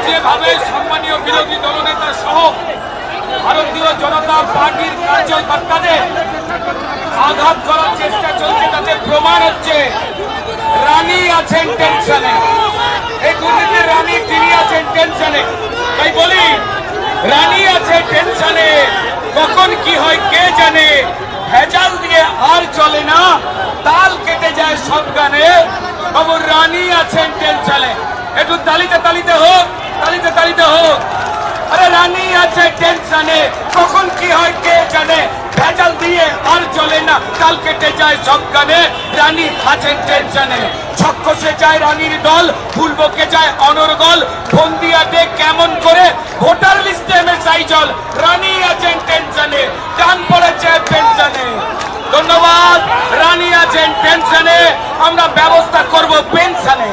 যেভাবে সম্মানীয় বিরোধী দলনেতা সহ ভারতীয় জনতা পার্টির কার্যকর্তাদের আঘাত করার চেষ্টা চলছে, তাতে প্রমাণ হচ্ছে রানী আছেন টেনশনে। এই দুর্নীতির রানী তিনি আছেন টেনশনে। তাই বলি, রানী আছে টেনশনে, কখন কি হয় কে জানে। ভেজাল দিয়ে আর চলে না, তাল কেটে যায় সব গানে। বাবু রানী আছেন টেনশনে। একটু তালিতে তালিতে হোক, তালিতে তালিতে হোক। আরে রানী আছে টেনশনে, কখন কি হয় কে জানে। ভেজাল দিয়ে আর চলে না, তাল কেটে যায় সব গানে। রানী আছেন টেনশনে। ছক্কসে যায় রানীর দল, ফুল বকে যায় অনর্গল। ফন্দিয়াতে কেমন করে ভোটার লিস্টে মেশাই জল। রানী আছেন টেনশনে, টান পড়েছে পেনশনে। ধন্যবাদ। রানী আছেন টেনশনে, আমরা ব্যবস্থা করব পেনশনে।